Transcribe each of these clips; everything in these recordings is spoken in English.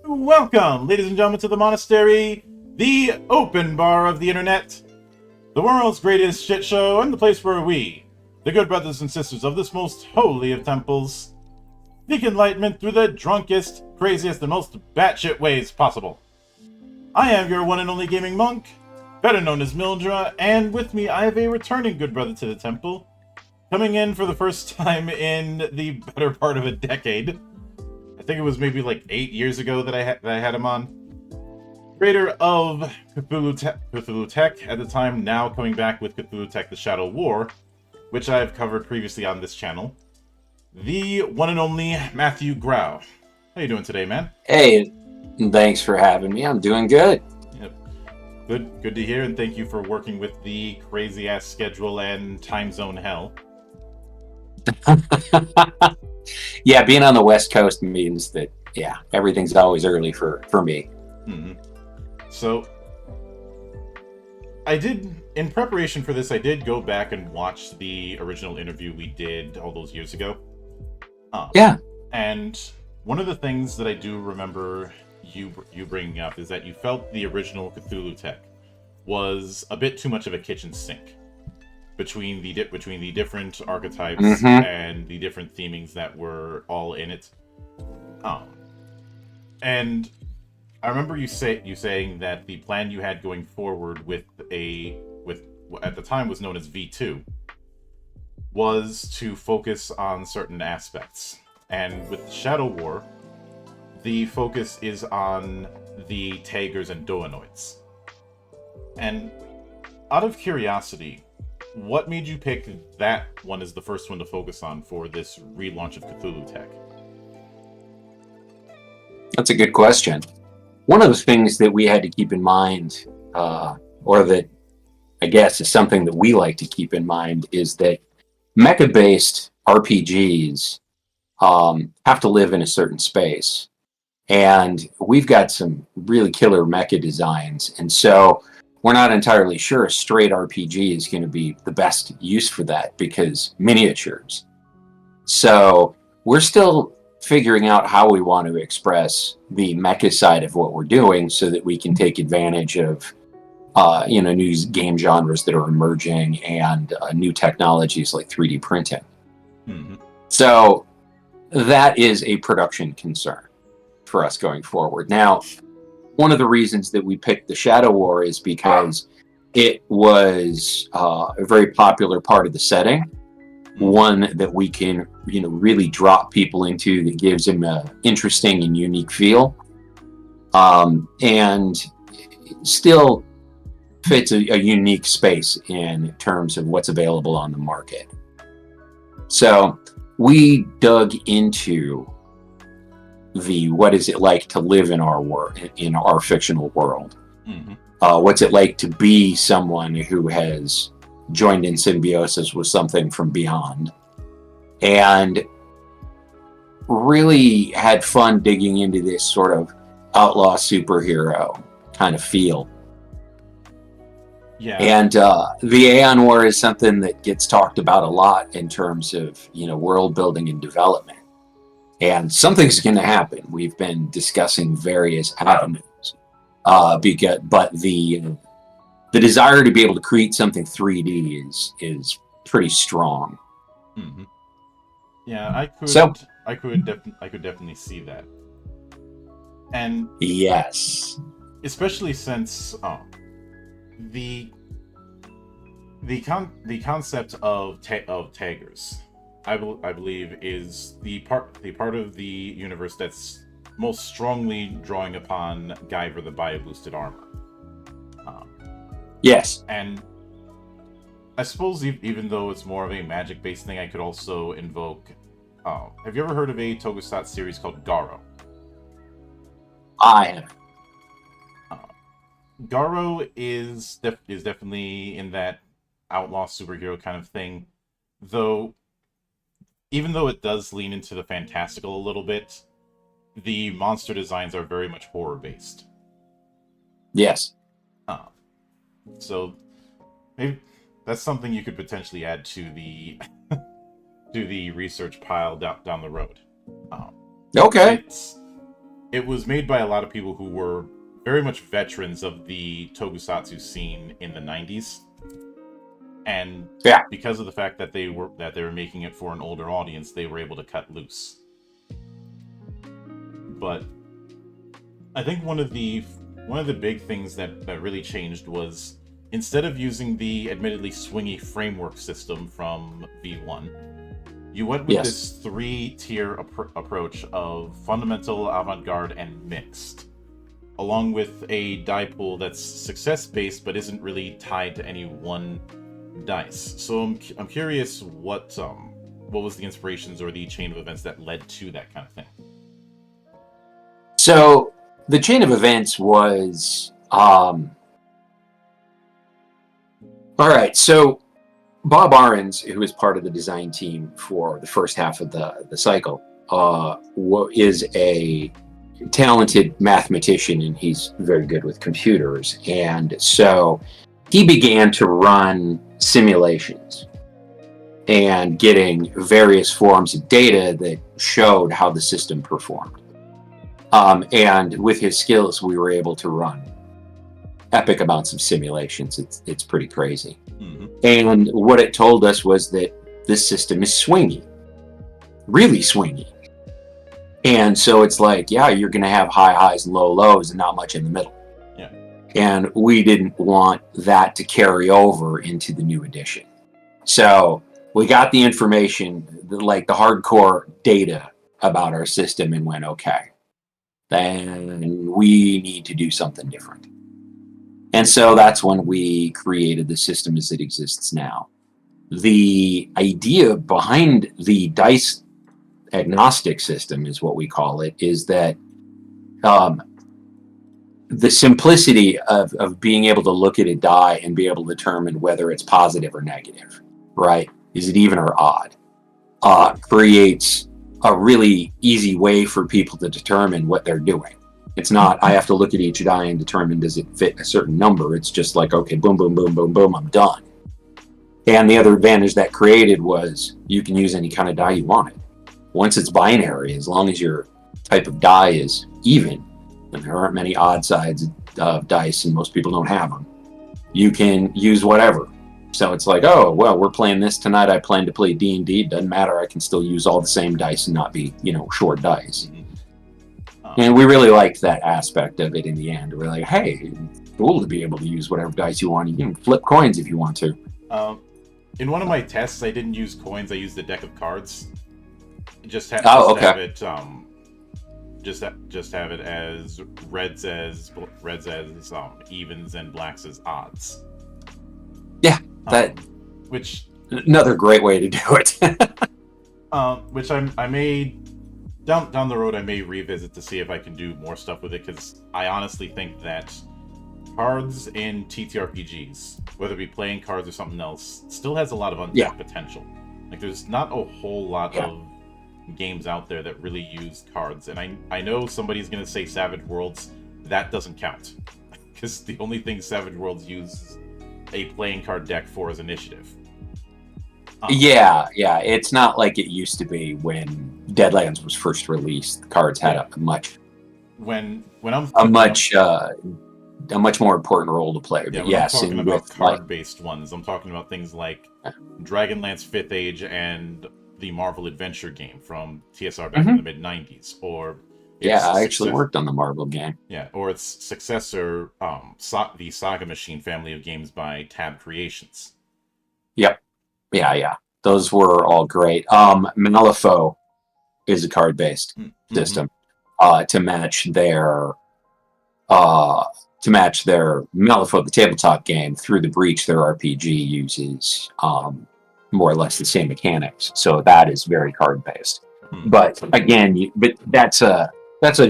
Welcome, ladies and gentlemen, to the monastery, the open bar of the internet, the world's greatest shit show, and the place where we, the good brothers and sisters of this most holy of temples, seek enlightenment through the drunkest, craziest, and most batshit ways possible. I am your one and only gaming monk, better known as Mildra, and with me I have a returning good brother to the temple, coming in for the first time in the better part of a decade. I think it was maybe like 8 years ago that I had him on. Creator of CthulhuTech at the time, now coming back with CthulhuTech The Shadow War, which I've covered previously on this channel. The one and only Matthew Grau. How you doing today, man? Hey, thanks for having me. I'm doing good. Yep. Good to hear, and thank you for working with the crazy-ass schedule and time zone hell. Yeah, being on the West Coast means that, yeah, everything's always early for me. Mm-hmm. So, in preparation for this, I did go back and watch the original interview we did all those years ago. Yeah. And one of the things that I do remember you bringing up is that you felt the original CthulhuTech was a bit too much of a kitchen sink between the different archetypes and the different themings that were all in it. And I remember you saying that the plan you had going forward with what at the time was known as V2 was to focus on certain aspects. And with Shadow War, the focus is on the Tagers and Doanoids. And out of curiosity, what made you pick that one as the first one to focus on for this relaunch of CthulhuTech? That's a good question. One of the things that we had to keep in mind, or that I guess is something that we like to keep in mind, is that mecha-based RPGs have to live in a certain space. And we've got some really killer mecha designs. And so we're not entirely sure a straight RPG is going to be the best use for that because miniatures. So we're still figuring out how we want to express the mecha side of what we're doing so that we can take advantage of new game genres that are emerging and new technologies like 3D printing. Mm-hmm. So that is a production concern for us going forward. Now, one of the reasons that we picked the Shadow War is because it was a very popular part of the setting, one that we can, really drop people into that gives them an interesting and unique feel, and still fits a unique space in terms of what's available on the market. So we dug into what is it like to live in our fictional world. Mm-hmm. what's it like to be someone who has joined in symbiosis with something from beyond, and really had fun digging into this sort of outlaw superhero kind of feel. Yeah. And the Aeon War is something that gets talked about a lot in terms of, world building and development. And something's going to happen. We've been discussing various avenues, but the desire to be able to create something 3D is pretty strong. Mm-hmm. Yeah, I could definitely see that. And yes, especially since the concept of taggers, I believe, is the part of the universe that's most strongly drawing upon Guyver the bio-boosted armor. yes. And I suppose even though it's more of a magic-based thing, I could also invoke... have you ever heard of a Tokusatsu series called Grau? I have. Grau is definitely in that outlaw superhero kind of thing, though. Even though it does lean into the fantastical a little bit, the monster designs are very much horror-based. Yes. So maybe that's something you could potentially add to the to the research pile down the road. Okay. It was made by a lot of people who were very much veterans of the tokusatsu scene in the 90s. And because of the fact that they were making it for an older audience, they were able to cut loose. But I think one of the big things that really changed was, instead of using the admittedly swingy framework system from V1, you went with this 3-tier approach of fundamental, avant-garde, and mixed, along with a die pool that's success-based but isn't really tied to any one dice. So I'm curious what was the inspirations or the chain of events that led to that kind of thing. So the chain of events was all right. So Bob Ahrens, who was part of the design team for the first half of the cycle, is a talented mathematician, and he's very good with computers. And so he began to run simulations and getting various forms of data that showed how the system performed. And with his skills, we were able to run epic amounts of simulations. It's pretty crazy. Mm-hmm. And what it told us was that this system is swingy, really swingy. And so it's like, yeah, you're going to have high highs and low lows and not much in the middle. Yeah. And we didn't want that to carry over into the new edition. So we got the information, like the hardcore data about our system, and went, okay, then we need to do something different. And so that's when we created the system as it exists now. The idea behind the dice agnostic system, is what we call it, is that the simplicity of being able to look at a die and be able to determine whether it's positive or negative, right? Is it even or odd? Creates a really easy way for people to determine what they're doing. It's not, I have to look at each die and determine, does it fit a certain number? It's just like, okay, boom, boom, boom, boom, boom, I'm done. And the other advantage that created was you can use any kind of die you wanted. Once it's binary, as long as your type of die is even, and there aren't many odd sides of dice and most people don't have them, you can use whatever. So it's like, oh, well, we're playing this tonight. I plan to play D&D. It doesn't matter. I can still use all the same dice and not be, short dice. And we really liked that aspect of it in the end. We're like, hey, it's cool to be able to use whatever dice you want. You can flip coins if you want to. In one of my tests, I didn't use coins. I used a deck of cards. Just have it. Just have it as reds as evens and blacks as odds. Yeah, which another great way to do it. Which I may down the road I may revisit to see if I can do more stuff with it, because I honestly think that cards in TTRPGs, whether it be playing cards or something else, still has a lot of untapped potential. Like, there's not a whole lot of games out there that really use cards, and I know somebody's gonna say Savage Worlds. That doesn't count, because the only thing Savage Worlds uses a playing card deck for is initiative. Yeah, it's not like it used to be when Deadlands was first released. Cards had a much a much more important role to play. But yes, I'm talking about card-based ones, I'm talking about things like Dragonlance 5th Age and the Marvel Adventure game from TSR back in the mid-90s, or I actually worked on the Marvel game. Yeah, or its successor, the Saga Machine family of games by Tab Creations. Yep. Yeah. Those were all great. Malifaux is a card-based system to match their Malifaux, the tabletop game. Through the Breach, their RPG uses more or less the same mechanics, so that is very card-based. But again, that's a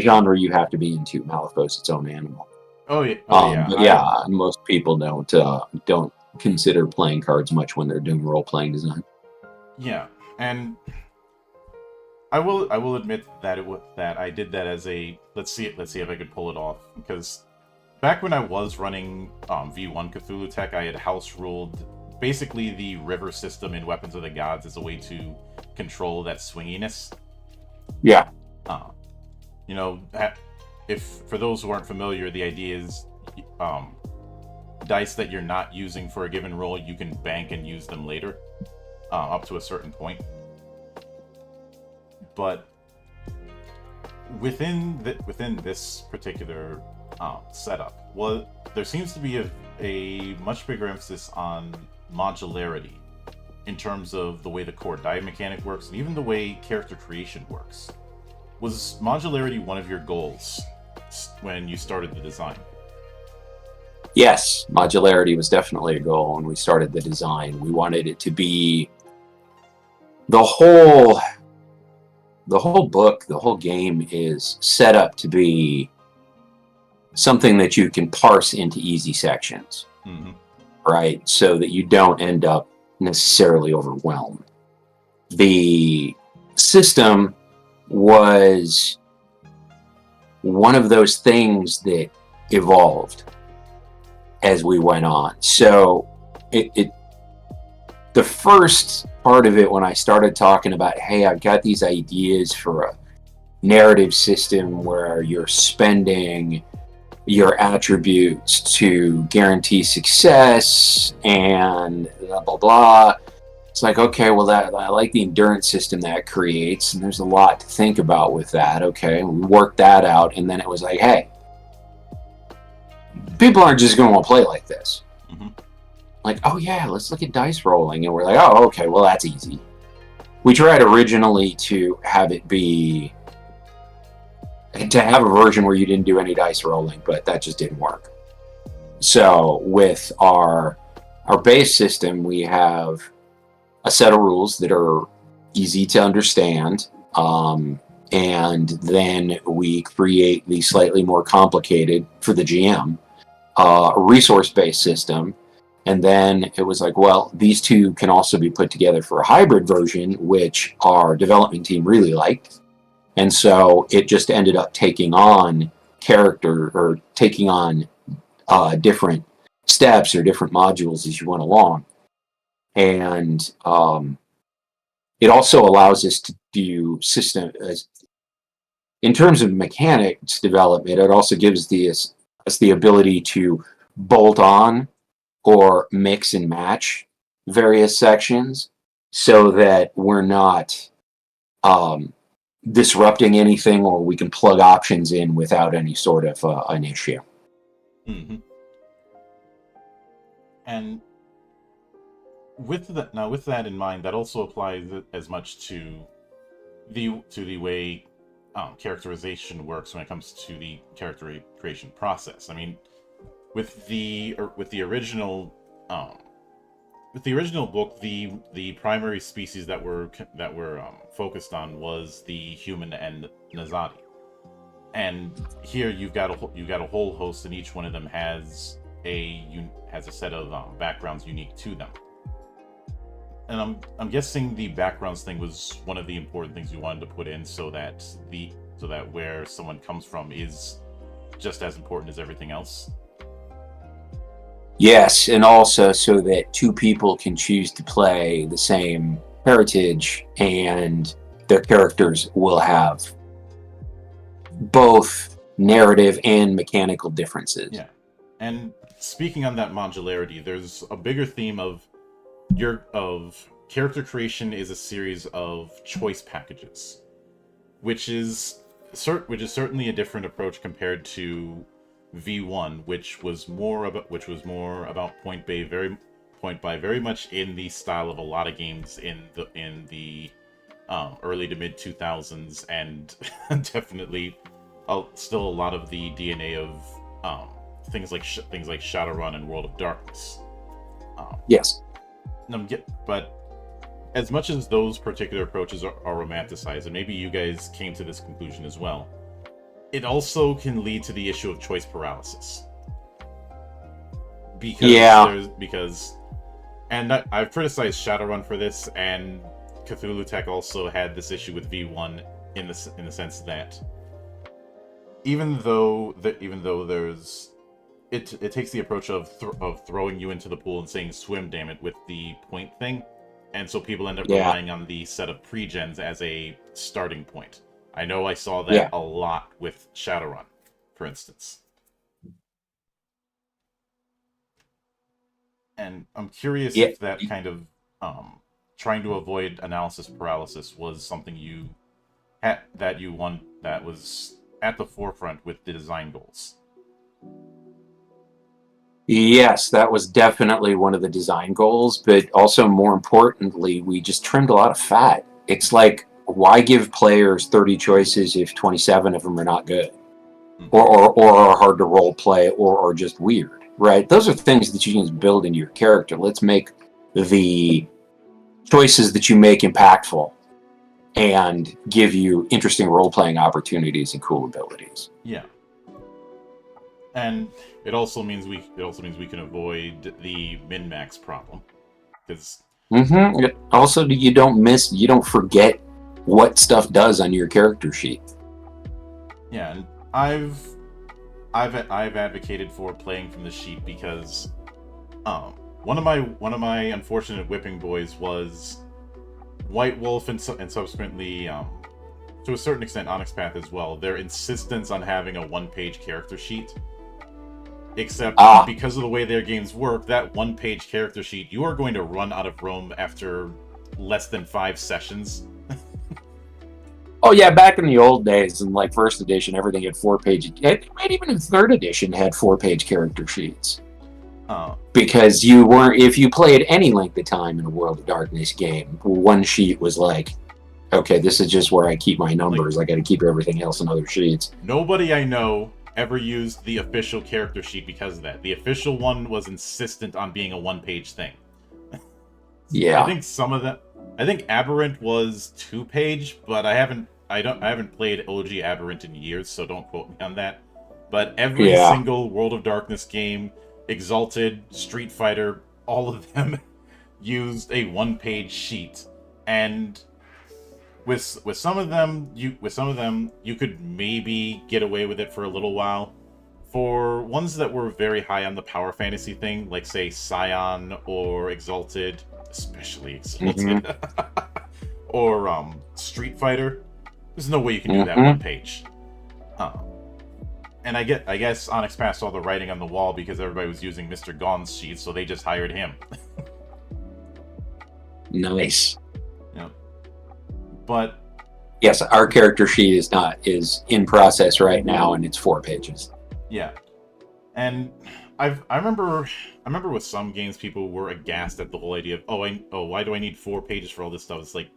genre you have to be into. Malifaux's its own animal. But most people don't consider playing cards much when they're doing role-playing design. Yeah, and I will admit that that I did that as a let's see if I could pull it off, because back when I was running V1 CthulhuTech, I had house ruled basically the river system in Weapons of the Gods as a way to control that swinginess. Yeah. If for those who aren't familiar, the idea is dice that you're not using for a given roll, you can bank and use them later, up to a certain point. But within this particular setup, there seems to be a much bigger emphasis on modularity in terms of the way the core die mechanic works, and even the way character creation works. Was modularity one of your goals when you started the design? Yes, modularity was definitely a goal when we started the design. We wanted it to be the whole book, the whole game is set up to be something that you can parse into easy sections, right? So that you don't end up necessarily overwhelmed. The system was one of those things that evolved as we went on. So the first part of it, when I started talking about, hey, I've got these ideas for a narrative system where you're spending your attributes to guarantee success and blah, blah, blah. It's like, okay, well, I like the endurance system that creates, and there's a lot to think about with that. Okay, we worked that out, and then it was like, hey, people aren't just going to want to play like this. Like, oh yeah, let's look at dice rolling, and we're like, oh, okay, well, that's easy. We tried originally to have a version where you didn't do any dice rolling, but that just didn't work. So with our base system, we have a set of rules that are easy to understand, and then we create the slightly more complicated, for the GM, resource-based system. And then it was like, well, these two can also be put together for a hybrid version, which our development team really liked. And so it just ended up taking on different steps or different modules as you went along. And it also allows us to do system, in terms of mechanics development, it also gives us the ability to bolt on or mix and match various sections so that we're not disrupting anything, or we can plug options in without any sort of an issue. And with that in mind, that also applies as much to the way characterization works when it comes to the character creation process. I mean, with the original book, the primary species that were focused on was the human and Nazadi, And here you've got a whole host, and each one of them has a set of backgrounds unique to them. And I'm guessing the backgrounds thing was one of the important things you wanted to put in, so that where someone comes from is just as important as everything else. Yes, and also so that two people can choose to play the same heritage, and their characters will have both narrative and mechanical differences. Yeah. And speaking on that modularity, there's a bigger theme of character creation is a series of choice packages, which is certainly a different approach compared to V1, which was more about point buy, very much in the style of a lot of games in the early to mid 2000s, and definitely still a lot of the DNA of things like Shadowrun and World of Darkness. Yes. But as much as those particular approaches are romanticized, and maybe you guys came to this conclusion as well, it also can lead to the issue of choice paralysis. Because I've criticized Shadowrun for this, and CthulhuTech also had this issue with V1 in the sense that even though there's it takes the approach of throwing you into the pool and saying swim, damn it, with the point thing, and so people end up relying on the set of pre-gens as a starting point. I know I saw that a lot with Shadowrun, for instance. And I'm curious if that kind of trying to avoid analysis paralysis was something that was at the forefront with the design goals. Yes, that was definitely one of the design goals, but also more importantly, we just trimmed a lot of fat. It's like, why give players 30 choices if 27 of them are not good, or are hard to role play, or are just weird, right? Those are things that you can just build into your character. Let's make the choices that you make impactful and give you interesting role-playing opportunities and cool abilities. Yeah. And it also means we can avoid the min-max problem, because also you don't forget what stuff does on your character sheet. Yeah, and I've advocated for playing from the sheet because one of my unfortunate whipping boys was White Wolf, and subsequently to a certain extent Onyx Path as well. Their insistence on having a one-page character sheet. Except because of the way their games work, that one-page character sheet, you are going to run out of room after less than 5 sessions. Oh yeah, back in the old days, in like first edition, everything had 4-page. Even in third edition, had 4-page character sheets. Because if you played any length of time in a World of Darkness game, one sheet was like, okay, this is just where I keep my numbers. I got to keep everything else in other sheets. Nobody I know ever used the official character sheet because of that. The official one was insistent on being a one-page thing. Yeah. I think Aberrant was 2-page, but I haven't played OG Aberrant in years, so don't quote me on that. But every single World of Darkness game, Exalted, Street Fighter, all of them used a one-page sheet. And with some of them you could maybe get away with it for a little while. For ones that were very high on the power fantasy thing, like say Scion or Exalted, especially Exalted, or Street Fighter, there's no way you can do that one page. And I guess Onyx Path saw the writing on the wall because everybody was using Mr. Gaun's sheets, so they just hired him. Nice. Yeah. But yes, our character sheet is in process right now, and it's 4 pages. Yeah, and I remember with some games people were aghast at the whole idea of why do I need 4 pages for all this stuff? It's like,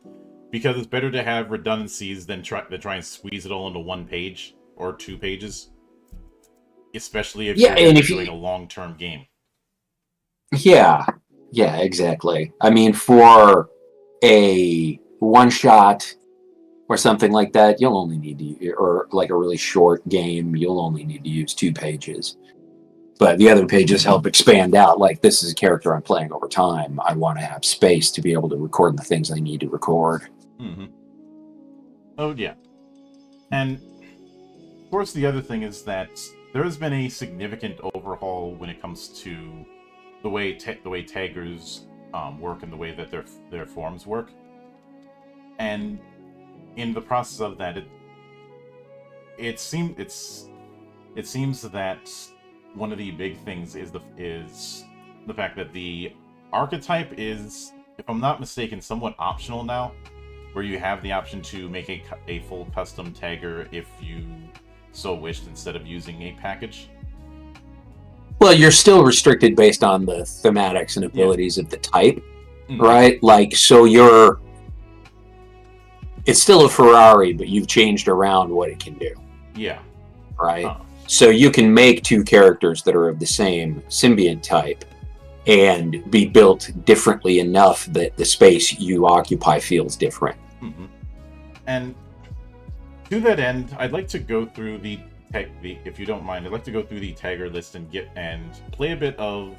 because it's better to have redundancies than try and squeeze it all into 1 page or 2 pages, especially if you're doing a long-term game. Yeah, exactly. I mean, for a one-shot or something like that, you'll only need to, or like a really short game, you'll only need to use 2 pages. But the other pages help expand out. Like, this is a character I'm playing over time. I want to have space to be able to record the things I need to record. Mm-hmm. Oh, yeah. And, of course, the other thing is that there has been a significant overhaul when it comes to the way taggers work and the way that their forms work. And in the process of that, it seems that one of the big things is the fact that the archetype is, if I'm not mistaken, somewhat optional now, where you have the option to make a full custom tagger if you so wished, instead of using a package. Well, you're still restricted based on the thematics and abilities of the type, right? Like, so it's still a Ferrari, but you've changed around what it can do. Yeah. Right? So you can make 2 characters that are of the same symbiont type and be built differently enough that the space you occupy feels different. Mm-hmm. And to that end, I'd like to go through if you don't mind, I'd like to go through the tagger list and play a bit of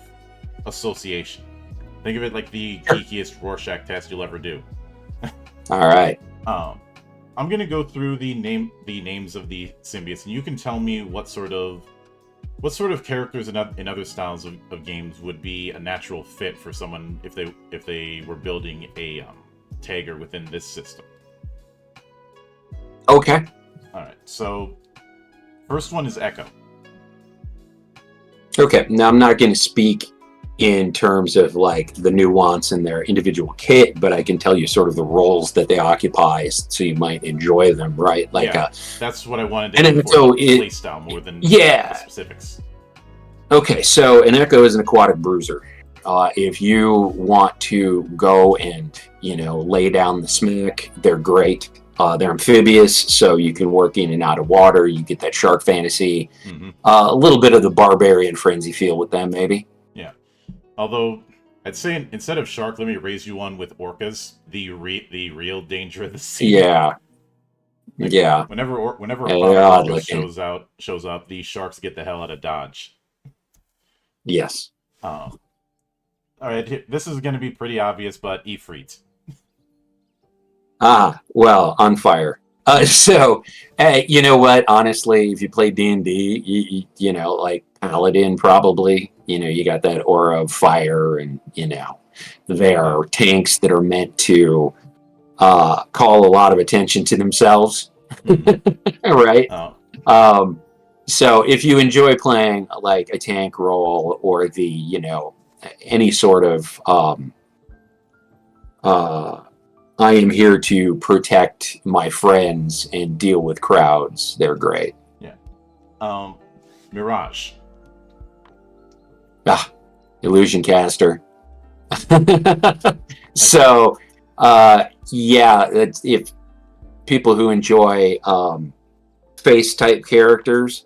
association. Think of it like the geekiest Rorschach test you'll ever do. All right. I'm gonna go through the names of the symbiotes, and you can tell me what sort of characters in other styles of games would be a natural fit for someone if they were building a tagger within this system. Okay. All right. So, first one is Echo. Okay. Now, I'm not going to speak in terms of like the nuance in their individual kit, but I can tell you sort of the roles that they occupy, so you might enjoy them, right? Like, that's what I wanted to do for play style more than the specifics. Okay, so an Echo is an aquatic bruiser. If you want to go and lay down the smack, they're great. They're amphibious, so you can work in and out of water. You get that shark fantasy. Mm-hmm. A little bit of the barbarian frenzy feel with them, maybe. Yeah. Although, I'd say instead of shark, let me raise you one with orcas, the real danger of the sea. Yeah. Yeah. Whenever orca shows up, these sharks get the hell out of Dodge. Yes. All right, this is going to be pretty obvious, but Ifrit. Well, on fire. So, you know what? Honestly, if you play D&D, you know, like Paladin, probably, you got that aura of fire, and they are tanks that are meant to call a lot of attention to themselves, right? So if you enjoy playing like a tank role or the any sort of I am here to protect my friends and deal with crowds, they're great. Yeah. Mirage. Illusion caster. So if people who enjoy face type characters,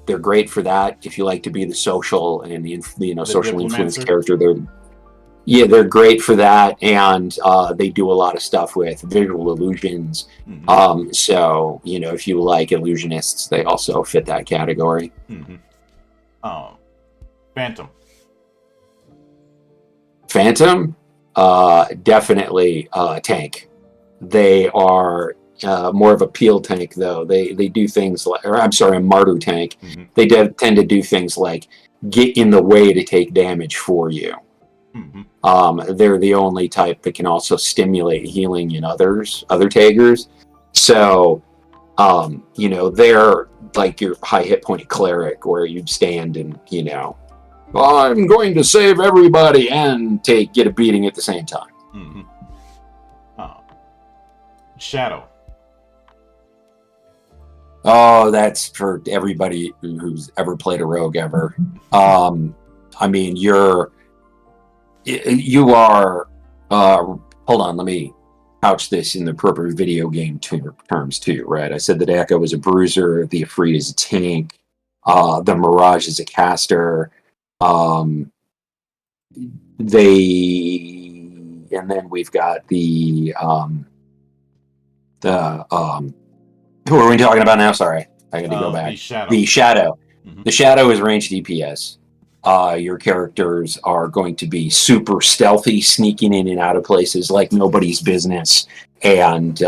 they're great for that. If you like to be the social and the social influence character, they're great for that, and they do a lot of stuff with visual illusions. Mm-hmm. So if you like illusionists, they also fit that category. Mm-hmm. Phantom. Phantom, definitely tank. They are more of a peel tank, though. They do things like, or I'm sorry, a martyr tank. Mm-hmm. They tend to do things like get in the way to take damage for you. Mm-hmm. They're the only type that can also stimulate healing in other taggers. So, they're like your high hit point cleric, where you stand and I'm going to save everybody and get a beating at the same time. Mm-hmm. Shadow. Oh, that's for everybody who's ever played a rogue ever. I mean, you are. Hold on, let me couch this in the appropriate video game terms too, right? I said that Echo is a bruiser, the Ifrit is a tank, the Mirage is a caster. And then we've got the who are we talking about now? Sorry, I got to go back. The Shadow. The Shadow. Mm-hmm. The Shadow is ranged DPS. Your characters are going to be super stealthy, sneaking in and out of places like nobody's business. And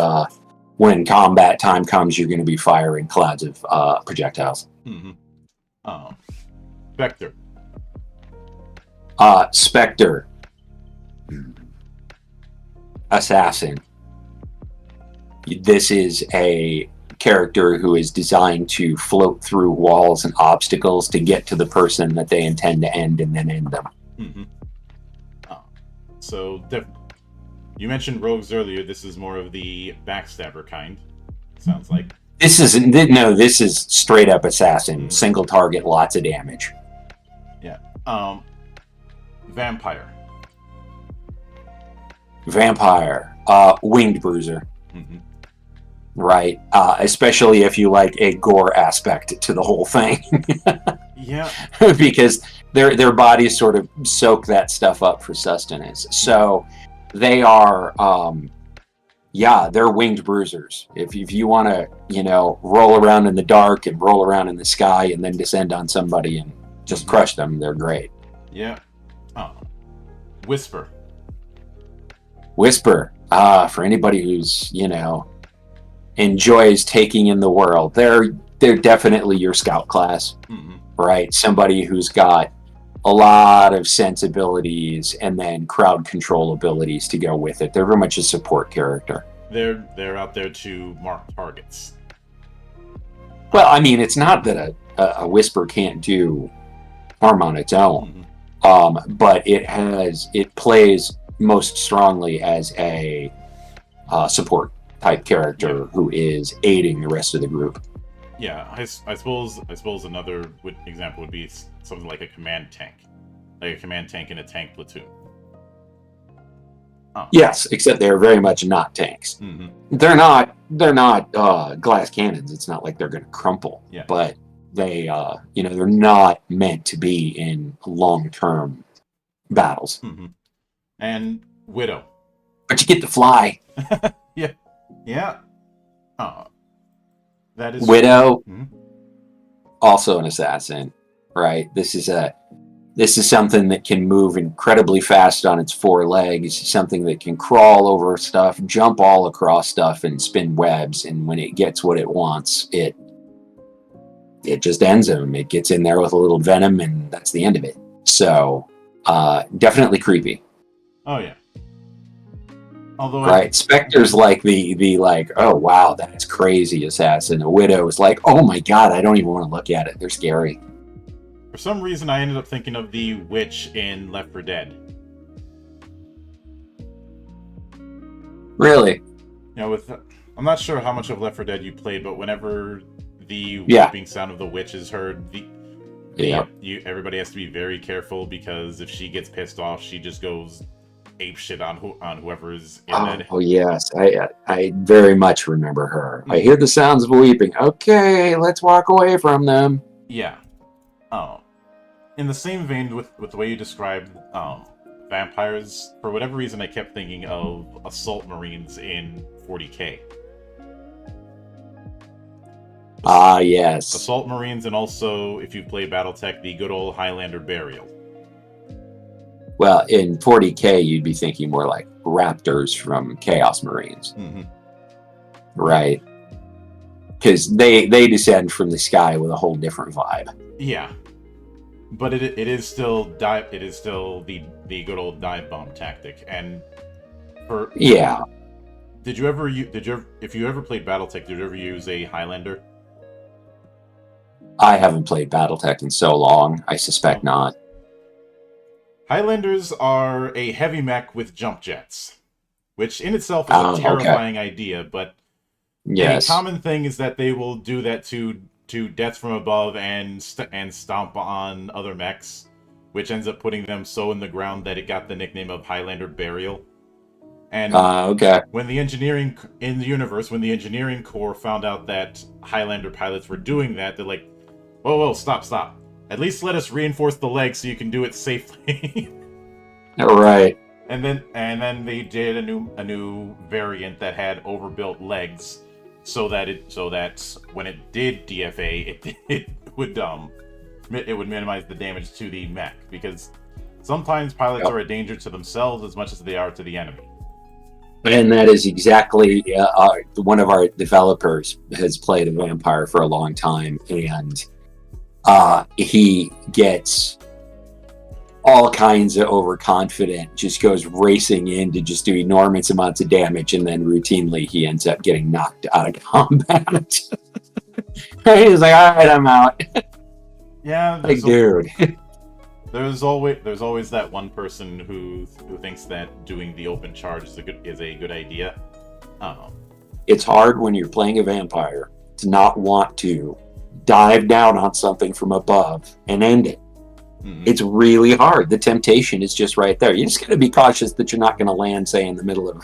when combat time comes, you're going to be firing clouds of projectiles. Mm-hmm. Spectre. Spectre. Assassin. This is a character who is designed to float through walls and obstacles to get to the person that they intend to end and then end them. Mm-hmm. So, you mentioned rogues earlier. This is more of the backstabber kind, sounds like. This is straight up assassin. Single target, lots of damage. Yeah. Vampire. Winged bruiser. Mm-hmm. Right. Especially if you like a gore aspect to the whole thing. Yeah. Because their bodies sort of soak that stuff up for sustenance. So they are they're winged bruisers. If you want to, roll around in the dark and roll around in the sky and then descend on somebody and just crush them, they're great. Yeah. Whisper. For anybody who's, enjoys taking in the world, they're definitely your scout class. Mm-hmm. Right? Somebody who's got a lot of sensibilities and then crowd control abilities to go with it. They're very much a support character. They're out there to mark targets. Well, I mean, it's not that a whisper can't do harm on its own, but it plays most strongly as a support type character who is aiding the rest of the group. Yeah, I suppose another example would be something like a command tank, in a tank platoon. Yes, except they're very much not tanks. Mm-hmm. They're not glass cannons. It's not like they're going to crumple. Yeah. But they, they're not meant to be in long-term battles. Mm-hmm. And Widow. But you get to fly. Yeah. That is Widow. Mm-hmm. Also an assassin, right? This is something that can move incredibly fast on its four legs, something that can crawl over stuff, jump all across stuff, and spin webs. And when it gets what it wants, it just ends them. It gets in there with a little venom, and that's the end of it. So, definitely creepy. Oh yeah. Although right, Spectre's like the like, oh wow, that's crazy assassin. A Widow is like, oh my god, I don't even want to look at it. They're scary. For some reason, I ended up thinking of the witch in Left 4 Dead. Really? I'm not sure how much of Left 4 Dead you played, but whenever the weeping sound of the witch is heard, everybody has to be very careful, because if she gets pissed off, she just goes ape shit on whoever is in that. Oh yes, I very much remember her. I hear the sounds of weeping. Okay, let's walk away from them. Yeah. In the same vein with the way you described vampires, for whatever reason, I kept thinking of Assault Marines in 40K. Yes. Assault Marines, and also, if you play BattleTech, the good old Highlander Burial. Well, in 40K, you'd be thinking more like Raptors from Chaos Marines. Mm-hmm. Right? Because they descend from the sky with a whole different vibe. Yeah. But it is still the good old dive bomb tactic. And if you ever played BattleTech, did you ever use a Highlander? I haven't played BattleTech in so long. I suspect not. Highlanders are a heavy mech with jump jets, which in itself is a terrifying idea, but a common thing is that they will do that to death from above and stomp on other mechs, which ends up putting them so in the ground that it got the nickname of Highlander Burial. And when the engineering Corps found out that Highlander pilots were doing that, they're like, whoa, stop. At least let us reinforce the legs so you can do it safely. Right. And then they did a new variant that had overbuilt legs, so that when it did DFA, it would minimize the damage to the mech, because sometimes pilots Yep. are a danger to themselves as much as they are to the enemy. And that is exactly one of our developers has played a vampire for a long time, and he gets all kinds of overconfident, just goes racing in to just do enormous amounts of damage, and then routinely he ends up getting knocked out of combat. He's like, all right, I'm out. Yeah, Like, dude. there's always that one person who thinks that doing the open charge is a good idea. It's hard when you're playing a vampire to not want to dive down on something from above and end it. Mm-hmm. It's really hard. The temptation is just right there. You just got to be cautious that you're not going to land, say, in the middle of,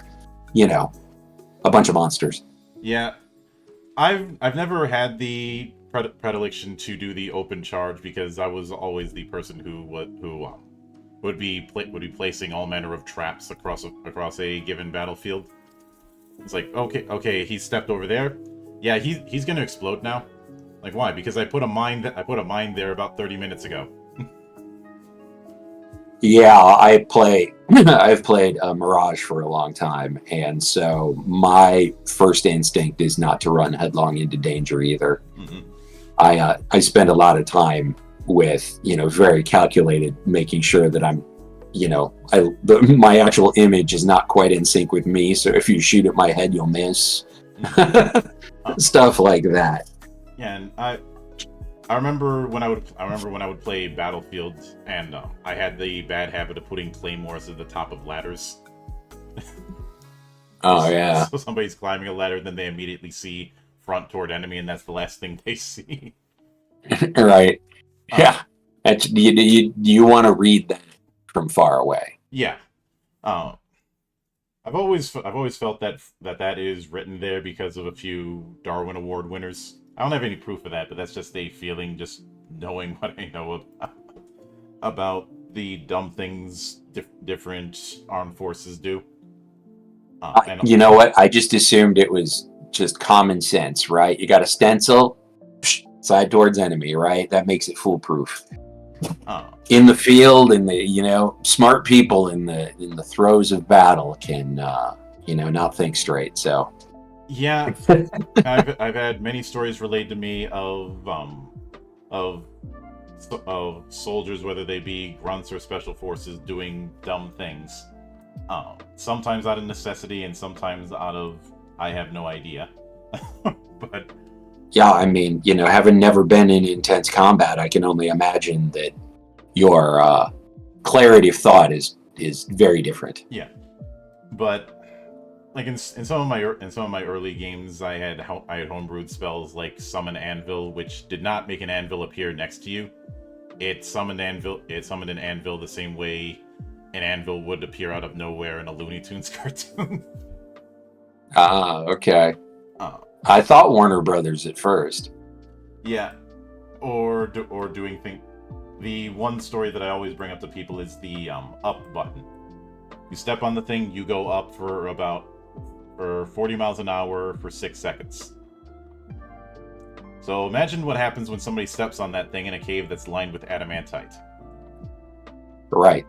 a bunch of monsters. Yeah, I've never had the predilection to do the open charge, because I was always the person who would be placing all manner of traps across a given battlefield. It's like, okay, he stepped over there. Yeah, he's gonna explode now. Like, why? Because I put a mine there about 30 minutes ago. Yeah, I've played Mirage for a long time, and so my first instinct is not to run headlong into danger either. Mm-hmm. I spend a lot of time with, very calculated, making sure that I'm, my actual image is not quite in sync with me. So if you shoot at my head, you'll miss. Stuff like that. Yeah, and I remember when I would play Battlefield, and I had the bad habit of putting claymores at the top of ladders. Oh yeah. So somebody's climbing a ladder, then they immediately see front toward enemy, and that's the last thing they see. Right. Yeah. You want to read that from far away. Yeah. I've always felt that is written there because of a few Darwin Award winners. I don't have any proof of that, but that's just a feeling, just knowing what I know about the dumb things different armed forces do. You know what? I just assumed it was just common sense, right? You got a stencil, side towards enemy, right? That makes it foolproof. In the field, smart people in the throes of battle can, not think straight. So, yeah, I've had many stories relayed to me of soldiers, whether they be grunts or special forces, doing dumb things. Sometimes out of necessity, and sometimes out of I have no idea. But yeah, I mean, having never been in intense combat, I can only imagine that your clarity of thought is very different. Yeah, but like in some of my early games, I had homebrewed spells like Summon Anvil, which did not make an anvil appear next to you. It summoned an anvil the same way an anvil would appear out of nowhere in a Looney Tunes cartoon. Okay. I thought Warner Brothers at first. Yeah, or doing things. The one story that I always bring up to people is the up button. You step on the thing, you go up for 40 miles an hour for 6 seconds. So imagine what happens when somebody steps on that thing in a cave that's lined with adamantite. Right.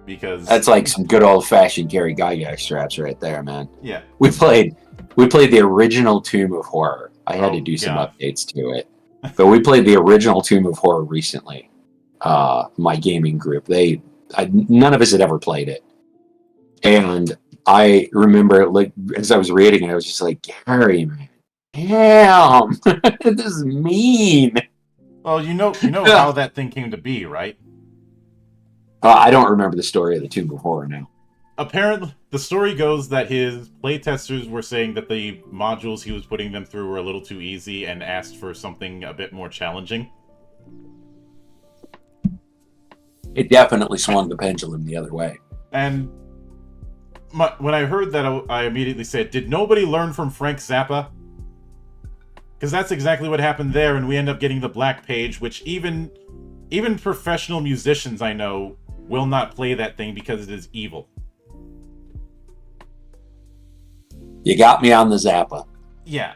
Because that's like some good old-fashioned Gary Gygax straps right there, man. Yeah. We played the original Tomb of Horror. I had to do some updates to it. But we played the original Tomb of Horror recently. My gaming group. None of us had ever played it. And I remember, like, as I was reading it, I was just like, Gary, man. Damn! This is mean! Well, you know how that thing came to be, right? I don't remember the story of the Tomb of Horror now. Apparently, the story goes that his playtesters were saying that the modules he was putting them through were a little too easy and asked for something a bit more challenging. It definitely swung the pendulum the other way. And when I heard that, I immediately said, did nobody learn from Frank Zappa? Because that's exactly what happened there, and we end up getting the Black Page, which even professional musicians I know will not play that thing because it is evil. You got me on the Zappa. Yeah,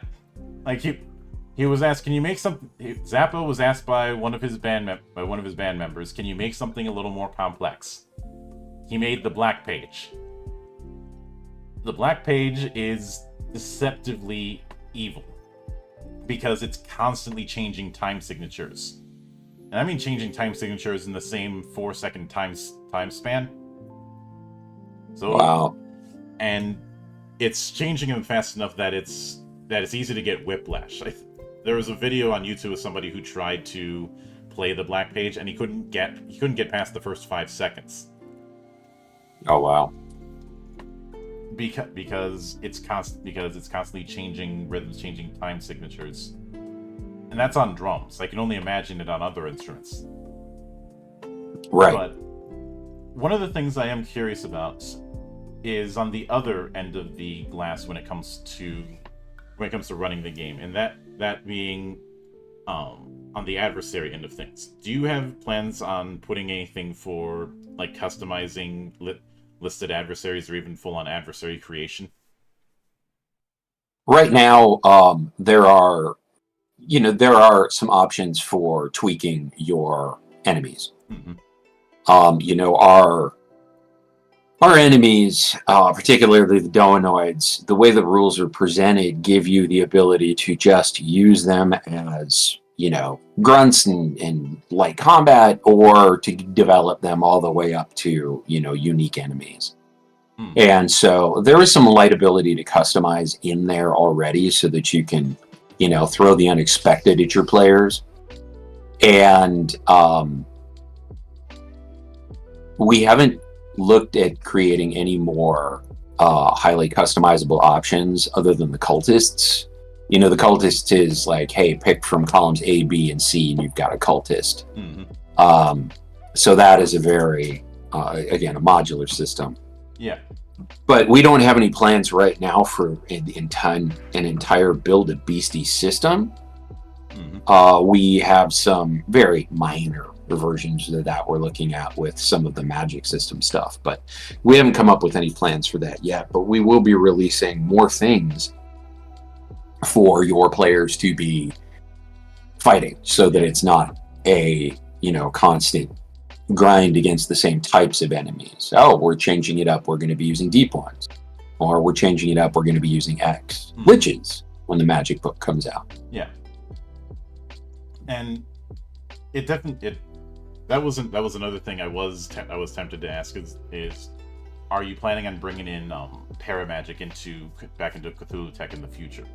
like he was asked, can you make something? Zappa was asked by one of his band members, can you make something a little more complex? He made the Black Page. The Black Page is deceptively evil because it's constantly changing time signatures. And I mean changing time signatures in the same 4-second time span. So, wow. And it's changing them fast enough that it's easy to get whiplash. There was a video on YouTube of somebody who tried to play the Black Page, and he couldn't get past the first 5 seconds. Oh wow! Because it's constantly changing rhythms, changing time signatures, and that's on drums. I can only imagine it on other instruments. Right. But one of the things I am curious about is on the other end of the glass when it comes to running the game, and that being on the adversary end of things. Do you have plans on putting anything for like customizing listed adversaries or even full-on adversary creation? Right now, there are some options for tweaking your enemies. Mm-hmm. Our enemies, particularly the Doanoids, the way the rules are presented give you the ability to just use them as, grunts and light combat, or to develop them all the way up to, unique enemies. Mm-hmm. And so there is some light ability to customize in there already so that you can, throw the unexpected at your players. And we haven't looked at creating any more highly customizable options other than the cultists. The cultist is like, hey, pick from columns A, B, and C, and you've got a cultist. Mm-hmm. So that is a very, again, a modular system. Yeah. But we don't have any plans right now for an entire build a beastie system. Mm-hmm. We have some very minor versions of that we're looking at with some of the magic system stuff, but we haven't come up with any plans for that yet. But we will be releasing more things for your players to be fighting, so that it's not a constant grind against the same types of enemies. Oh, we're changing it up, we're going to be using deep ones, or we're changing it up, we're going to be using X witches when the magic book comes out. Yeah. And it definitely that was another thing I was tempted to ask is are you planning on bringing in paramagic back into CthulhuTech in the future?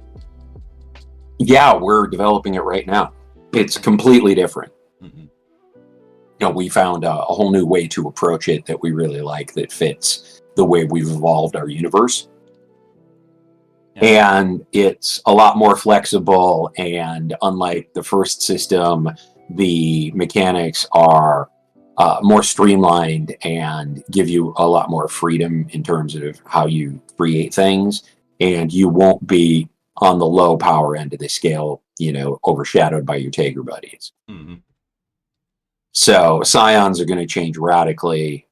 Yeah, we're developing it right now. It's completely different. Mm-hmm. We found a whole new way to approach it that we really like, that fits the way we've evolved our universe. Yeah. And it's a lot more flexible, and unlike the first system, the mechanics are more streamlined and give you a lot more freedom in terms of how you create things, and you won't be on the low power end of the scale, overshadowed by your Tager buddies. Mm-hmm. So scions are going to change radically.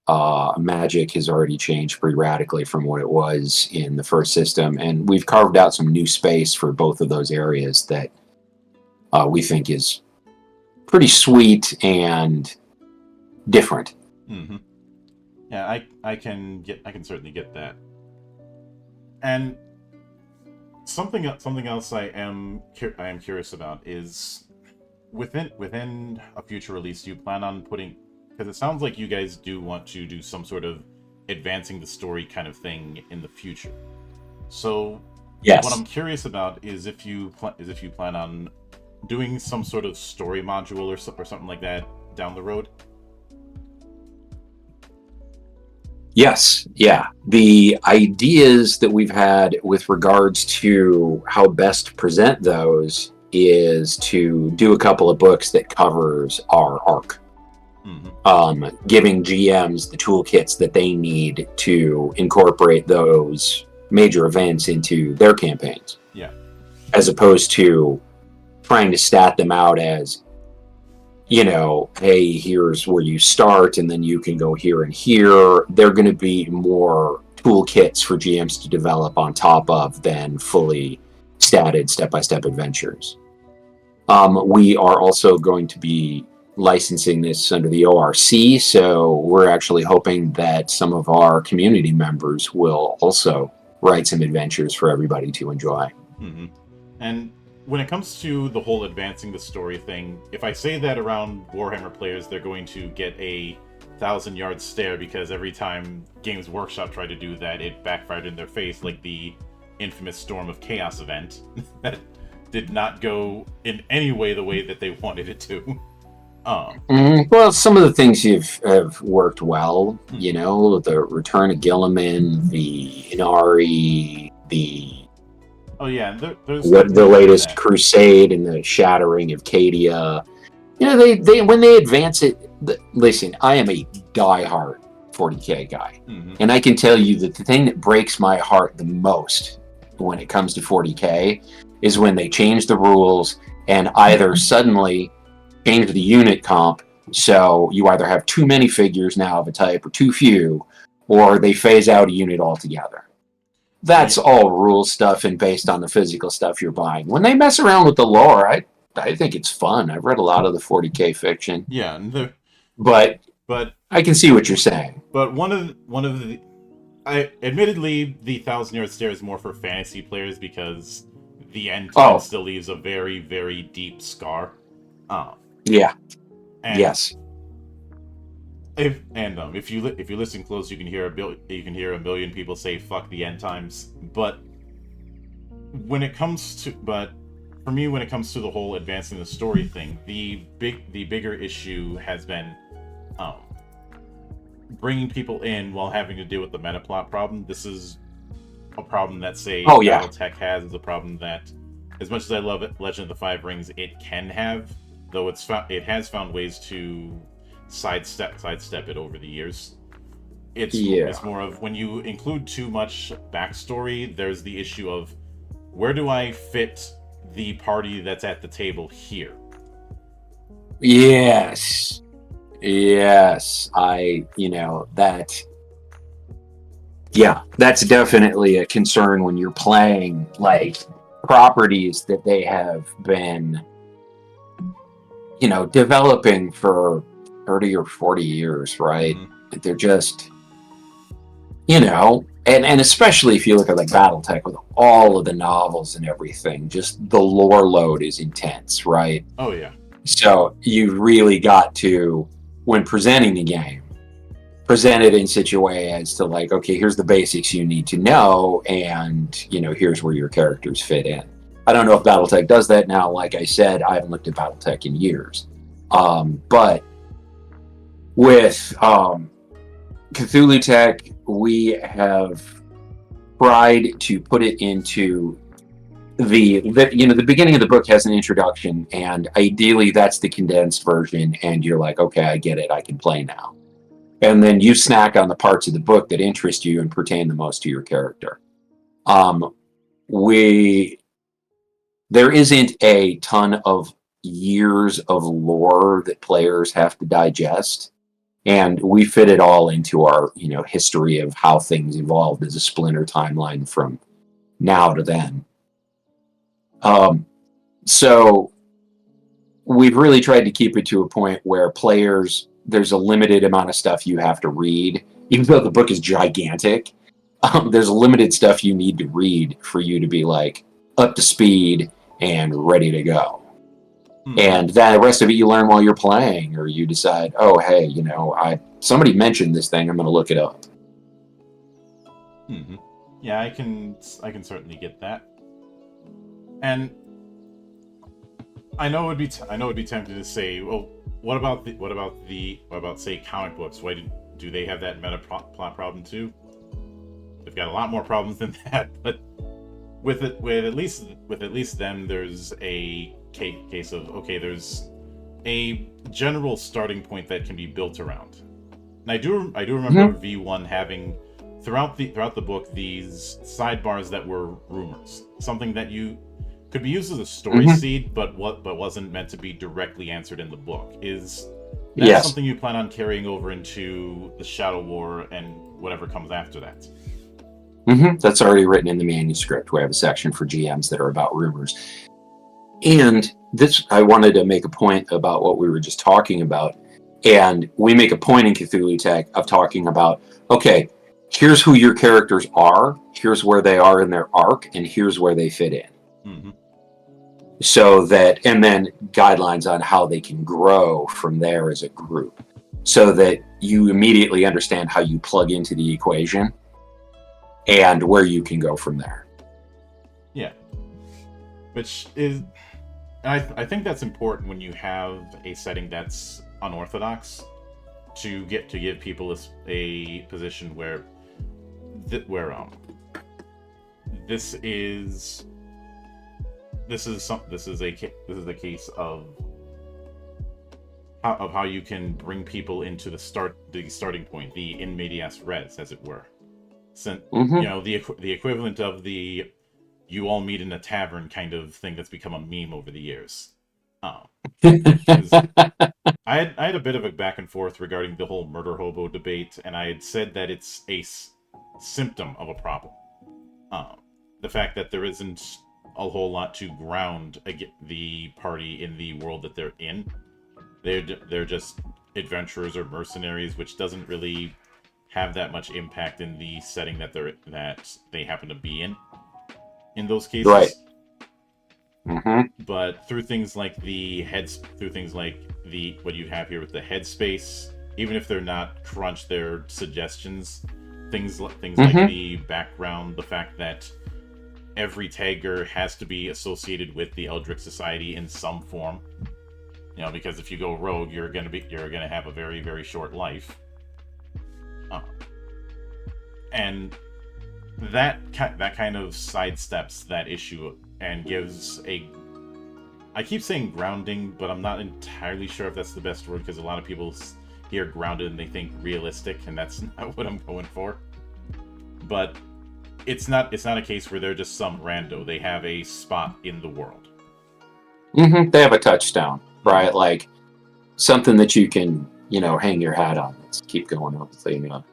Magic has already changed pretty radically from what it was in the first system, and we've carved out some new space for both of those areas that we think is pretty sweet and different. Mm-hmm. Yeah, I can certainly get that. And something else I am curious about is within a future release, do you plan on putting, because it sounds like you guys do want to do some sort of advancing the story kind of thing in the future. So yes, what I'm curious about is if you plan on doing some sort of story module or something like that down the road. Yes, yeah. The ideas that we've had with regards to how best to present those is to do a couple of books that covers our arc. Mm-hmm. Giving GMs the toolkits that they need to incorporate those major events into their campaigns. Yeah. As opposed to trying to stat them out as, hey, here's where you start, and then you can go here and here. They're going to be more toolkits for GMs to develop on top of than fully statted step-by-step adventures. We are also going to be licensing this under the ORC, so we're actually hoping that some of our community members will also write some adventures for everybody to enjoy. Mm-hmm. And when it comes to the whole advancing the story thing, if I say that around Warhammer players, they're going to get a 1,000-yard stare, because every time Games Workshop tried to do that, it backfired in their face, like the infamous Storm of Chaos event that did not go in any way the way that they wanted it to. Well, some of the things have worked well, the Return of Gilliman, the Inari, the there's the latest Crusade and the Shattering of Cadia. They when they advance it. Listen, I am a diehard 40K guy, and I can tell you that the thing that breaks my heart the most when it comes to 40K is when they change the rules and either suddenly change the unit comp, so you either have too many figures now of a type or too few, or they phase out a unit altogether. That's all rule stuff and based on the physical stuff you're buying. When they mess around with the lore, I think it's fun. I've read a lot of the 40K fiction. Yeah, and but I can see what you're saying. But one of the admittedly, the 1,000-yard stare is more for fantasy players, because the end time still leaves a very, very deep scar. Yeah. And yes. If you listen close, you can hear a million people say "fuck the end times." But for me, when it comes to the whole advancing the story thing, the bigger issue has been bringing people in while having to deal with the meta plot problem. This is a problem that CthulhuTech has. It's a problem that, as much as I love it, Legend of the Five Rings, it can have, though it has found ways to sidestep it over the years. It's more of, when you include too much backstory, there's the issue of, where do I fit the party that's at the table here? Yes, that's definitely a concern when you're playing like properties that they have been developing for 30 or 40 years, right? They're just and especially if you look at like BattleTech with all of the novels and everything, just the lore load is intense, right? Oh yeah. So you really got to, when presenting the game, present it in such a way as to like, okay, here's the basics you need to know, and here's where your characters fit in. I don't know if BattleTech does that now. Like I said, I haven't looked at BattleTech in years. But with CthulhuTech, we have tried to put it into the beginning of the book has an introduction, and ideally that's the condensed version, and you're like, okay, I get it, I can play now. And then you snack on the parts of the book that interest you and pertain the most to your character. There isn't a ton of years of lore that players have to digest, and we fit it all into our history of how things evolved as a splinter timeline from now to then. So we've really tried to keep it to a point where players, there's a limited amount of stuff you have to read. Even though the book is gigantic, there's limited stuff you need to read for you to be like up to speed and ready to go. And the rest of it you learn while you're playing, or you decide, oh, hey, somebody mentioned this thing, I'm going to look it up. Yeah, I can certainly get that. And I know it'd be tempting to say, well, what about say comic books? Why do they have that meta plot problem too? They've got a lot more problems than that, but with at least them, there's a case of, okay, there's a general starting point that can be built around. And I do remember V1 having throughout the book these sidebars that were rumors, something that could be used as a story Mhm. seed, but wasn't meant to be directly answered in the book. Is that Yes. something you plan on carrying over into the Shadow War and whatever comes after that? That's already written in the manuscript. We have a section for GMs that are about rumors. And this, I wanted to make a point about what we were just talking about. And we make a point in CthulhuTech of talking about, okay, here's who your characters are, here's where they are in their arc, and here's where they fit in. Mm-hmm. So that, and then guidelines on how they can grow from there as a group, so that you immediately understand how you plug into the equation and where you can go from there. Yeah. Which is, I think that's important when you have a setting that's unorthodox, to give people a position where this is a case of how you can bring people into the starting point, the in medias res, as it were. Since the equivalent of the you all meet in a tavern kind of thing that's become a meme over the years. I had a bit of a back and forth regarding the whole murder hobo debate, and I had said that it's a symptom of a problem. The fact that there isn't a whole lot to ground the party in the world that they're in. They're just adventurers or mercenaries, which doesn't really have that much impact in the setting that they happen to be in those cases. Right. Mm-hmm. But through things like what you have here with the headspace, even if they're not crunched, they're suggestions. Things like the background, the fact that every Tagger has to be associated with the Eldritch Society in some form. Because if you go rogue, you're gonna have a very, very short life. And that kind of sidesteps that issue and gives I keep saying grounding, but I'm not entirely sure if that's the best word, because a lot of people hear grounded and they think realistic, and that's not what I'm going for. But it's not a case where they're just some rando. They have a spot in the world. Mm-hmm. They have a touchstone, right? Like something that you can, hang your hat on. Let's keep going with the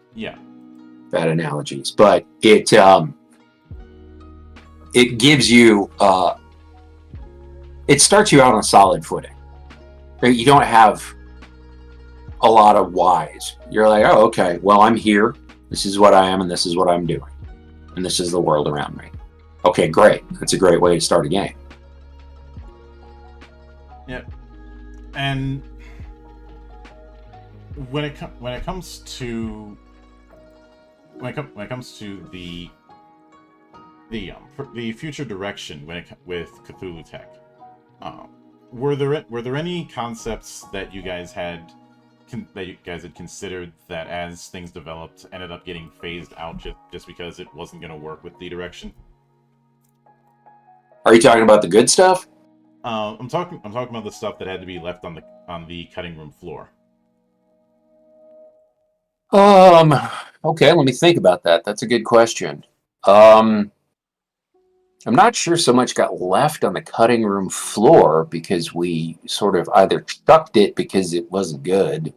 bad analogies, but it gives you it starts you out on solid footing. Right? You don't have a lot of whys. You're like, oh, okay, well, I'm here. This is what I am, and this is what I'm doing, and this is the world around me. Okay, great. That's a great way to start a game. Yep. And when it comes to the future direction with CthulhuTech, were there any concepts that you guys had considered that, as things developed, ended up getting phased out just because it wasn't going to work with the direction? Are you talking about the good stuff? I'm talking about the stuff that had to be left on the cutting room floor. Okay, let me think about that. That's a good question. I'm not sure so much got left on the cutting room floor because we sort of either chucked it because it wasn't good,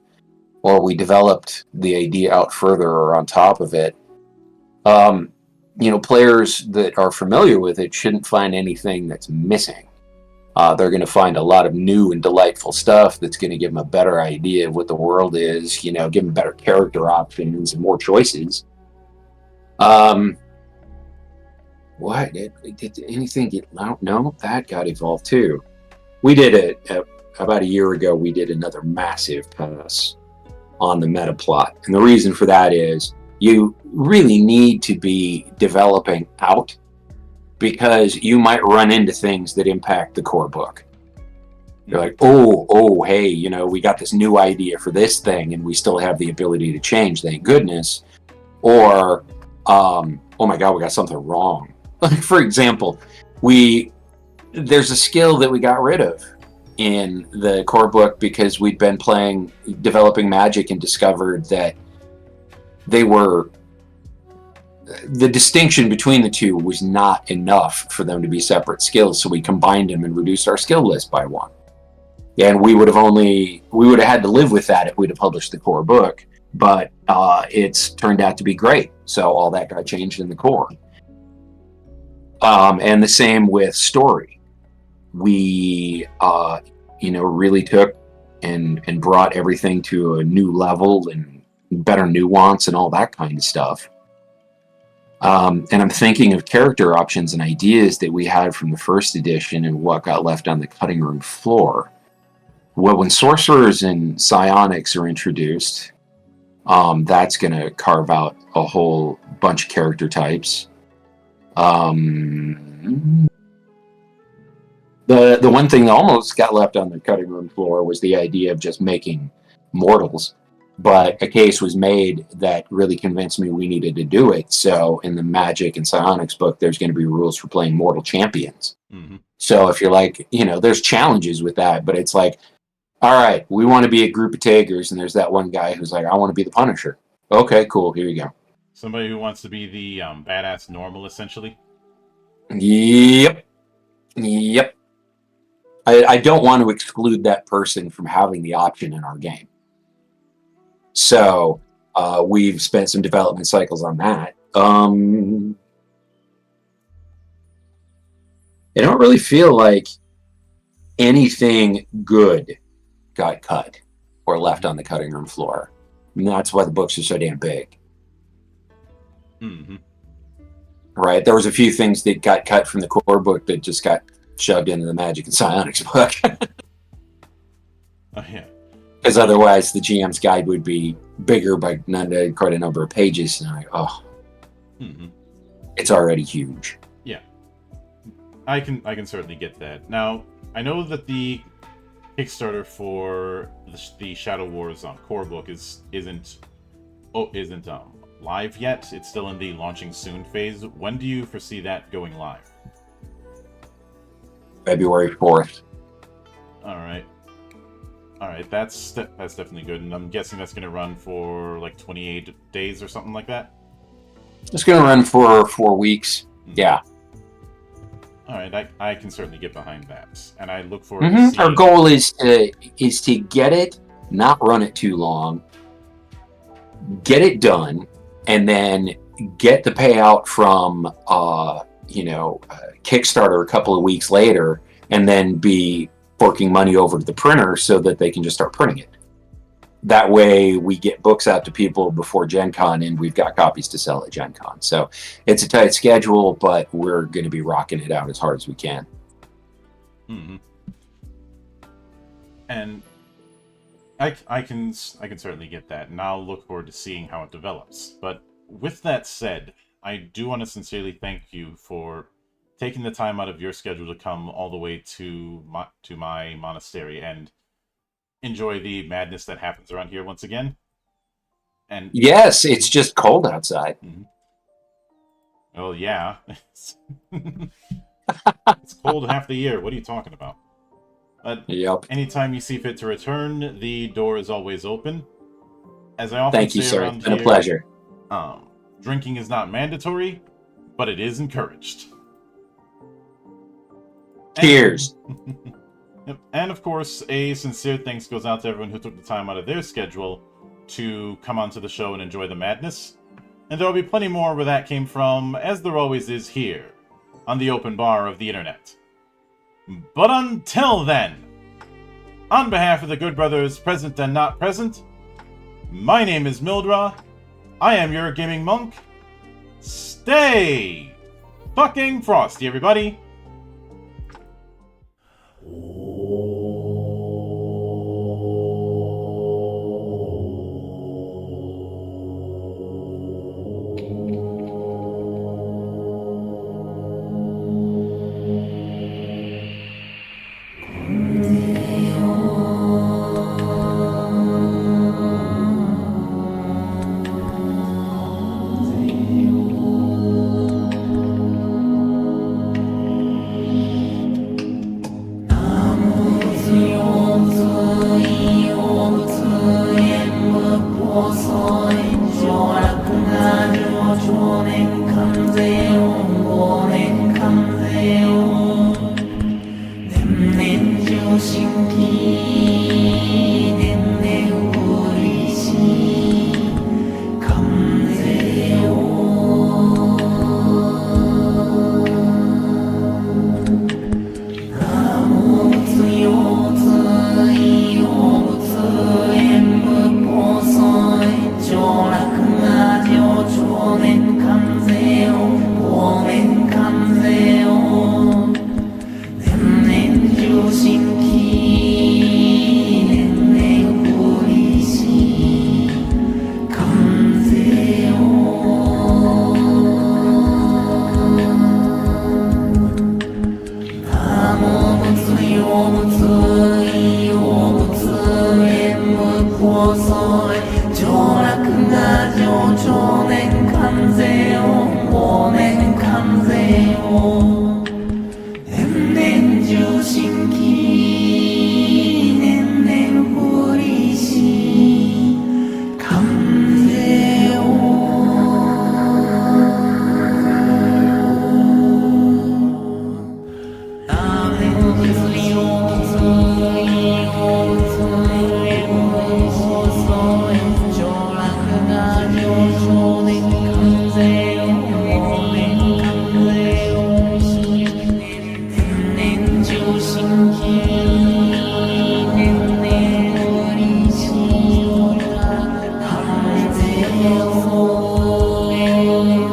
or we developed the idea out further or on top of it. Players that are familiar with it shouldn't find anything that's missing. They're going to find a lot of new and delightful stuff that's going to give them a better idea of what the world is, give them better character options and more choices. What? Did anything get out? No, that got evolved too. We did it about a year ago. We did another massive pass on the meta plot. And the reason for that is you really need to be developing out, because you might run into things that impact the core book. You're like, oh, hey, we got this new idea for this thing, and we still have the ability to change, thank goodness. Or, oh my God, we got something wrong. Like, for example, there's a skill that we got rid of in the core book because we'd been developing magic, and discovered that they were the distinction between the two was not enough for them to be separate skills, so we combined them and reduced our skill list by one. And we would have had to live with that if we'd have published the core book, but it's turned out to be great. So all that got changed in the core. And the same with story. We, really took and brought everything to a new level and better nuance and all that kind of stuff. And I'm thinking of character options and ideas that we had from the first edition and what got left on the cutting room floor. Well, when sorcerers and psionics are introduced, that's going to carve out a whole bunch of character types. The one thing that almost got left on the cutting room floor was the idea of just making mortals. But a case was made that really convinced me we needed to do it. So in the Magic and Psionics book, there's going to be rules for playing mortal champions. Mm-hmm. So if you're like, there's challenges with that, but it's like, all right, we want to be a group of Tigers, and there's that one guy who's like, I want to be the Punisher. Okay, cool, here you go. Somebody who wants to be the badass normal, essentially? Yep. I don't want to exclude that person from having the option in our game. So we've spent some development cycles on that. I don't really feel like anything good got cut or left on the cutting room floor. And that's why the books are so damn big. Mm-hmm. Right? There was a few things that got cut from the core book that just got shoved into the Magic and Psionics book. Oh, yeah. Because otherwise the GM's guide would be bigger by not quite a number of pages. And it's already huge. Yeah. I can certainly get that. Now, I know that the Kickstarter for the Shadow Wars core book isn't live yet. It's still in the launching soon phase. When do you foresee that going live? February 4th. All right, that's definitely good, and I'm guessing that's going to run for like 28 days or something like that. It's going to run for 4 weeks. Mm-hmm. Yeah. All right, I can certainly get behind that, and I look forward to seeing... Our goal is to get it, not run it too long, get it done, and then get the payout from Kickstarter a couple of weeks later, and then be forking money over to the printer so that they can just start printing it. That way we get books out to people before Gen Con, and we've got copies to sell at Gen Con. So it's a tight schedule, but we're going to be rocking it out as hard as we can. Mm-hmm. And I can certainly get that, and I'll look forward to seeing how it develops. But with that said, I do want to sincerely thank you for taking the time out of your schedule to come all the way to my monastery and enjoy the madness that happens around here once again. And yes, it's just cold outside. Mm-hmm. Well, yeah. It's cold half the year. What are you talking about? Yep. Anytime you see fit to return, the door is always open. As I often Thank you, say sir. around It's been here, a pleasure. Drinking is not mandatory, but it is encouraged. Cheers. And of course, a sincere thanks goes out to everyone who took the time out of their schedule to come onto the show and enjoy the madness. And there'll be plenty more where that came from, as there always is here, on the open bar of the internet. But until then, on behalf of the good brothers present and not present, my name is Mildra, I am your gaming monk. Stay fucking frosty, everybody! on foot.